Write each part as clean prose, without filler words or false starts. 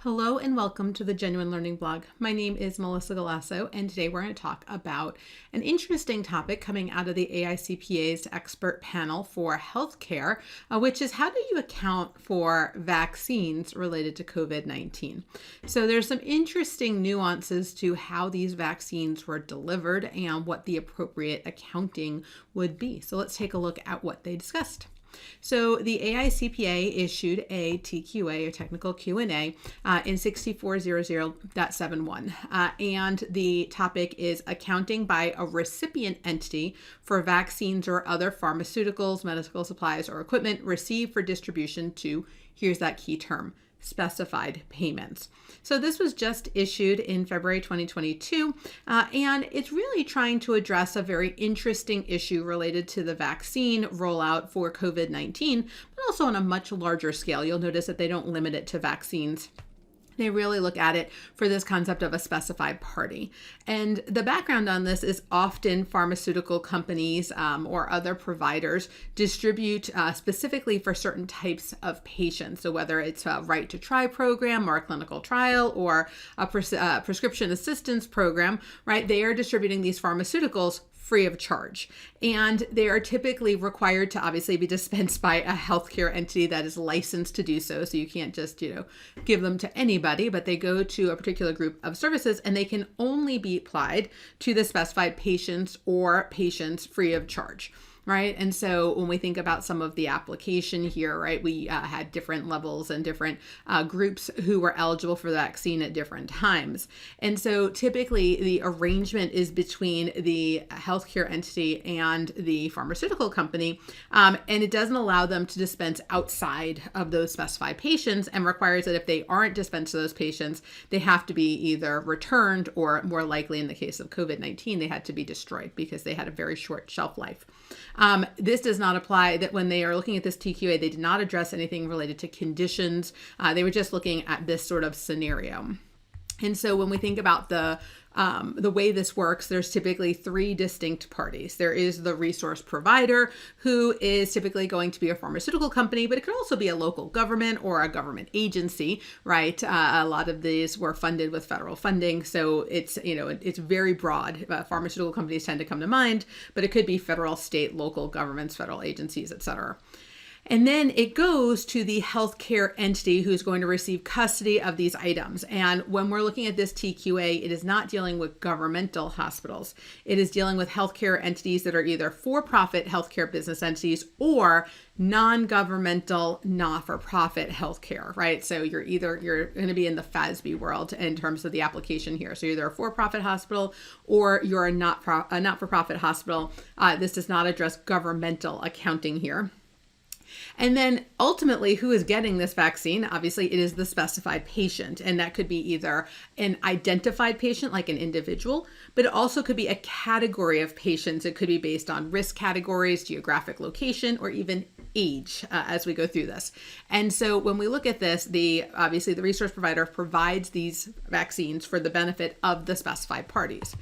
Hello and welcome to the Genuine Learning Blog. My name is Melissa Galasso, and today we're going to talk about an interesting topic coming out of the AICPA's expert panel for healthcare, which is how do you account for vaccines related to COVID-19? So there's some interesting nuances to how these vaccines were delivered and what the appropriate accounting would be. So let's take a look at what they discussed. So the AICPA issued a TQA, a technical Q&A, in 6400.71, and the topic is accounting by a recipient entity for vaccines or other pharmaceuticals, medical supplies, or equipment received for distribution to, here's that key term, specified payments. So this was just issued in February 2022, and it's really trying to address a very interesting issue related to the vaccine rollout for COVID-19, but also on a much larger scale. You'll notice that they don't limit it to vaccines. They really look at it for this concept of a specified party. And the background on this is often pharmaceutical companies or other providers distribute specifically for certain types of patients. So whether it's a right to try program or a clinical trial or a prescription assistance program, right? They are distributing these pharmaceuticals free of charge. And they are typically required to obviously be dispensed by a healthcare entity that is licensed to do so. So you can't just, give them to anybody, but they go to a particular group of services and they can only be applied to the specified patients or patients free of charge. Right. And so when we think about some of the application here, right, we had different levels and different groups who were eligible for the vaccine at different times. And so typically the arrangement is between the healthcare entity and the pharmaceutical company. And it doesn't allow them to dispense outside of those specified patients and requires that if they aren't dispensed to those patients, they have to be either returned or more likely in the case of COVID-19, they had to be destroyed because they had a very short shelf life. This does not apply that when they are looking at this TQA, they did not address anything related to conditions. They were just looking at this sort of scenario. And so when we think about the way this works, there's typically three distinct parties. There is the resource provider, who is typically going to be a pharmaceutical company, but it could also be a local government or a government agency, right? A lot of these were funded with federal funding. So it's very broad. Pharmaceutical companies tend to come to mind, but it could be federal, state, local governments, federal agencies, et cetera. And then it goes to the healthcare entity who's going to receive custody of these items. And when we're looking at this TQA, it is not dealing with governmental hospitals. It is dealing with healthcare entities that are either for-profit healthcare business entities or non-governmental, not-for-profit healthcare, right? So you're going to be in the FASB world in terms of the application here. So you're either a for-profit hospital or you're a not-for-profit hospital. This does not address governmental accounting here. And then ultimately, who is getting this vaccine? Obviously, it is the specified patient. And that could be either an identified patient, like an individual, but it also could be a category of patients. It could be based on risk categories, geographic location, or even age as we go through this. And so when we look at this, obviously the resource provider provides these vaccines for the benefit of the specified parties.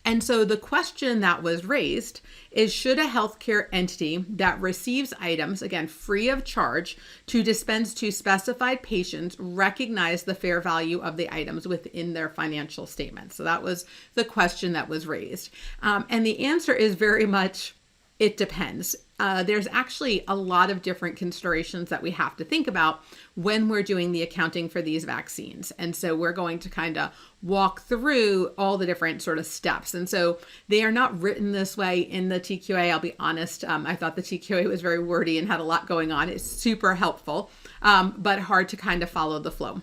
And so the question that was raised is, should a healthcare entity that receives items, again, free of charge, to dispense to specified patients recognize the fair value of the items within their financial statements? So that was the question that was raised. And the answer is very much, it depends. There's actually a lot of different considerations that we have to think about when we're doing the accounting for these vaccines. And so we're going to kind of walk through all the different sort of steps. And so they are not written this way in the TQA. I'll be honest. I thought the TQA was very wordy and had a lot going on. It's super helpful, but hard to kind of follow the flow.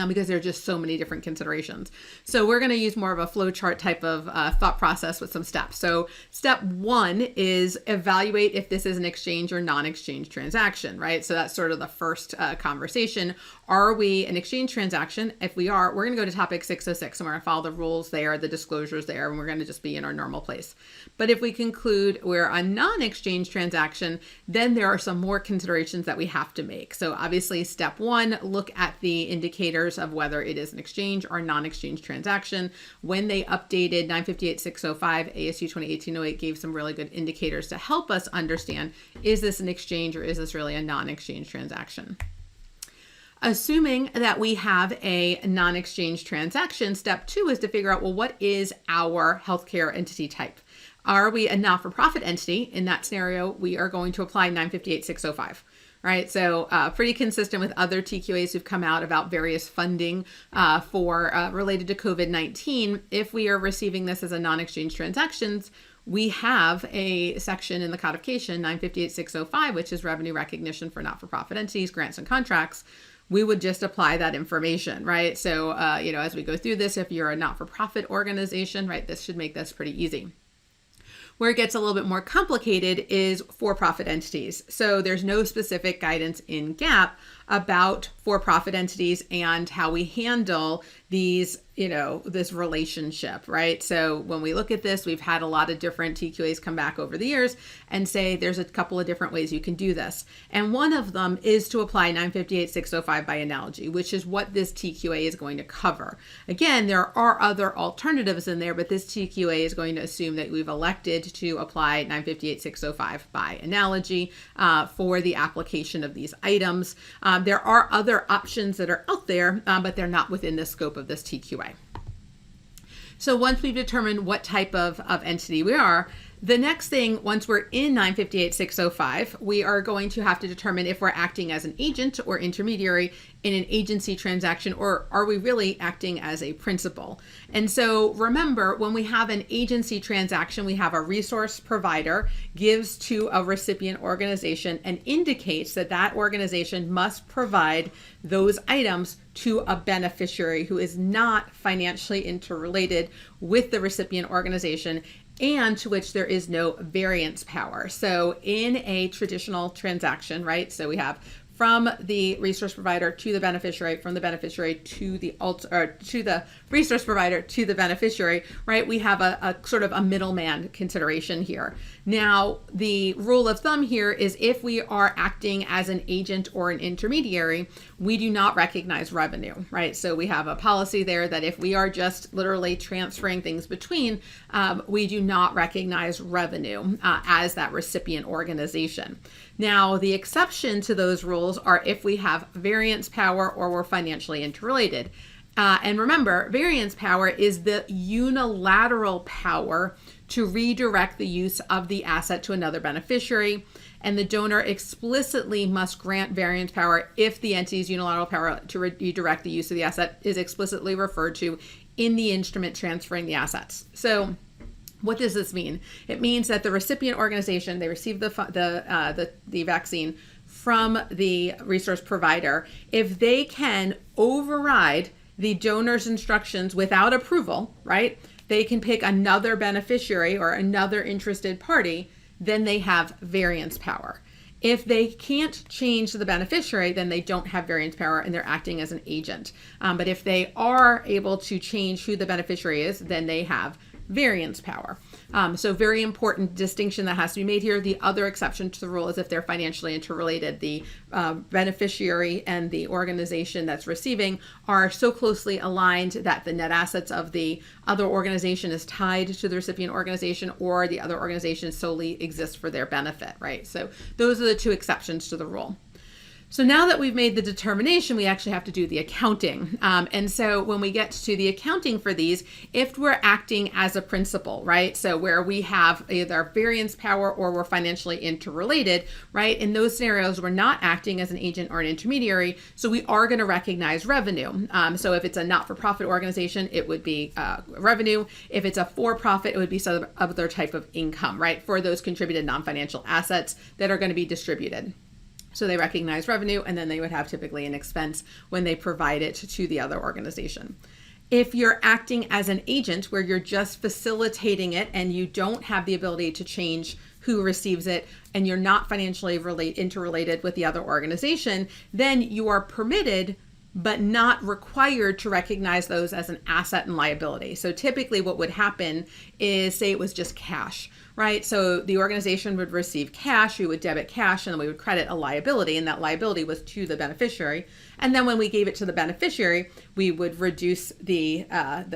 Because there are just so many different considerations. So we're going to use more of a flowchart type of thought process with some steps. So step one is evaluate if this is an exchange or non-exchange transaction, right? So that's sort of the first conversation. Are we an exchange transaction? If we are, we're going to go to topic 606 and we're going to follow the rules there, the disclosures there, and we're going to just be in our normal place. But if we conclude we're a non-exchange transaction, then there are some more considerations that we have to make. So obviously step one, look at the indicators of whether it is an exchange or non-exchange transaction. When they updated 958-605, ASU 2018-08 gave some really good indicators to help us understand, is this an exchange or is this really a non-exchange transaction? Assuming that we have a non-exchange transaction, step 2 is to figure out, well, what is our healthcare entity type? Are we a not-for-profit entity? In that scenario, we are going to apply 958-605. Right, so pretty consistent with other TQAs who've come out about various funding for related to COVID-19. If we are receiving this as a non-exchange transactions, we have a section in the codification 958-605, which is revenue recognition for not-for-profit entities, grants, and contracts. We would just apply that information, right? So, as we go through this, if you're a not-for-profit organization, right, this should make this pretty easy. Where it gets a little bit more complicated is for-profit entities. So there's no specific guidance in GAAP about for-profit entities and how we handle these, this relationship, right? So when we look at this, we've had a lot of different TQAs come back over the years and say there's a couple of different ways you can do this. And one of them is to apply 958-605 by analogy, which is what this TQA is going to cover. Again, there are other alternatives in there, but this TQA is going to assume that we've elected to apply 958-605 by analogy for the application of these items. There are other options that are out there, but they're not within the scope of this TQA. So once we've determined what type of entity we are, the next thing, once we're in 958-605, we are going to have to determine if we're acting as an agent or intermediary in an agency transaction, or are we really acting as a principal? And so remember, when we have an agency transaction, we have a resource provider gives to a recipient organization and indicates that that organization must provide those items to a beneficiary who is not financially interrelated with the recipient organization, and to which there is no variance power. So in a traditional transaction, right? So we have from the resource provider to the beneficiary, from the beneficiary to the to the resource provider to the beneficiary, right? We have a sort of a middleman consideration here. Now, the rule of thumb here is if we are acting as an agent or an intermediary, we do not recognize revenue, right? So we have a policy there that if we are just literally transferring things between, we do not recognize revenue as that recipient organization. Now, the exception to those rules are if we have variance power or we're financially interrelated. And remember, variance power is the unilateral power to redirect the use of the asset to another beneficiary. And the donor explicitly must grant variance power if the entity's unilateral power to redirect the use of the asset is explicitly referred to in the instrument transferring the assets. So what does this mean? It means that the recipient organization, they receive the vaccine from the resource provider. If they can override the donor's instructions without approval, right? They can pick another beneficiary or another interested party, then they have variance power. If they can't change the beneficiary, then they don't have variance power and they're acting as an agent. But if they are able to change who the beneficiary is, then they have variance power. So very important distinction that has to be made here. The other exception to the rule is if they're financially interrelated. The beneficiary and the organization that's receiving are so closely aligned that the net assets of the other organization is tied to the recipient organization, or the other organization solely exists for their benefit, right? So those are the two exceptions to the rule. So now that we've made the determination, we actually have to do the accounting. And so when we get to the accounting for these, if we're acting as a principal, right? So where we have either variance power or we're financially interrelated, right? In those scenarios, we're not acting as an agent or an intermediary. So we are going to recognize revenue. So if it's a not-for-profit organization, it would be revenue. If it's a for-profit, it would be some other type of income, right? For those contributed non-financial assets that are going to be distributed. So they recognize revenue, and then they would have typically an expense when they provide it to the other organization. If you're acting as an agent where you're just facilitating it and you don't have the ability to change who receives it and you're not financially interrelated with the other organization, then you are permitted but not required to recognize those as an asset and liability. So typically what would happen is, say it was just cash, right? So the organization would receive cash, we would debit cash, and then we would credit a liability, and that liability was to the beneficiary. And then when we gave it to the beneficiary, we would reduce the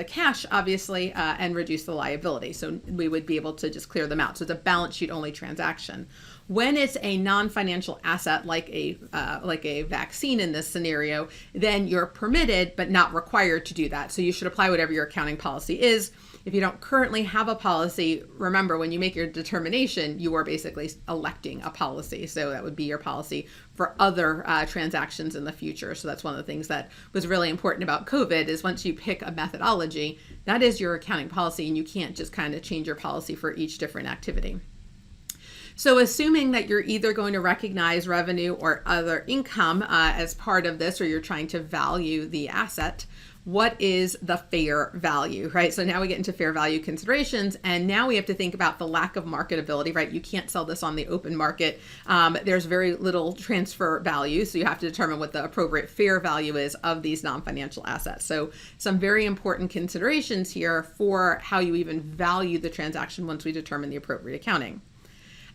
cash, obviously, and reduce the liability. So we would be able to just clear them out. So it's a balance sheet only transaction. When it's a non-financial asset like a vaccine in this scenario, then you're permitted but not required to do that. So you should apply whatever your accounting policy is. If you don't currently have a policy, remember when you make your determination, you are basically electing a policy. So that would be your policy for other transactions in the future. So that's one of the things that was really important about COVID is once you pick a methodology, that is your accounting policy, and you can't just kind of change your policy for each different activity. So assuming that you're either going to recognize revenue or other income as part of this, or you're trying to value the asset, what is the fair value, right? So now we get into fair value considerations, and now we have to think about the lack of marketability, right? You can't sell this on the open market. There's very little transfer value, so you have to determine what the appropriate fair value is of these non-financial assets. So some very important considerations here for how you even value the transaction once we determine the appropriate accounting.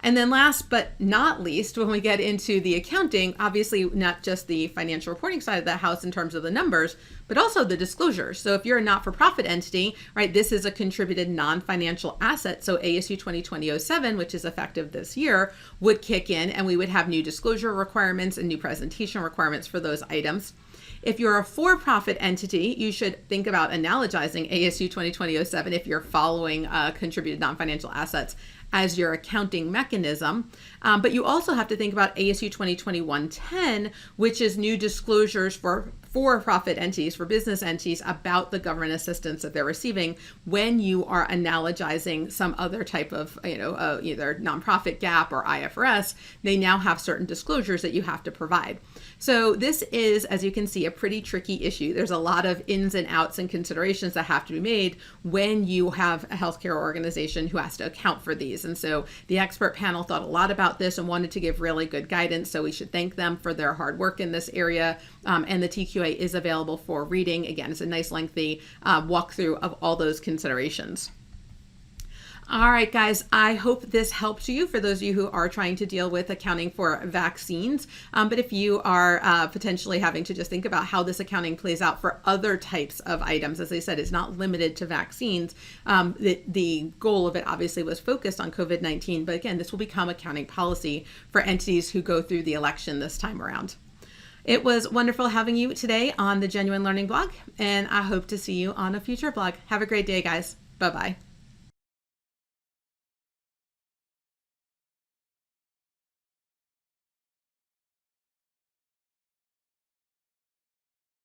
And then last but not least, when we get into the accounting, obviously not just the financial reporting side of the house in terms of the numbers, but also the disclosures. So if you're a not-for-profit entity, right, this is a contributed non-financial asset. So ASU 2020-07, which is effective this year, would kick in, and we would have new disclosure requirements and new presentation requirements for those items. If you're a for-profit entity, you should think about analogizing ASU 2020-07 if you're following contributed non-financial assets as your accounting mechanism. But you also have to think about ASU 2021-10, which is new disclosures for for-profit entities, for business entities, about the government assistance that they're receiving when you are analogizing some other type of, either nonprofit GAAP or IFRS. They now have certain disclosures that you have to provide. So this is, as you can see, a pretty tricky issue. There's a lot of ins and outs and considerations that have to be made when you have a healthcare organization who has to account for these. And so the expert panel thought a lot about this and wanted to give really good guidance. So we should thank them for their hard work in this area. And the TQA is available for reading. Again, it's a nice lengthy walkthrough of all those considerations. All right, guys, I hope this helped you for those of you who are trying to deal with accounting for vaccines. But if you are potentially having to just think about how this accounting plays out for other types of items, as I said, it's not limited to vaccines. The goal of it obviously was focused on COVID-19. But again, this will become accounting policy for entities who go through the election this time around. It was wonderful having you today on the Genuine Learning blog, and I hope to see you on a future blog. Have a great day, guys. Bye-bye.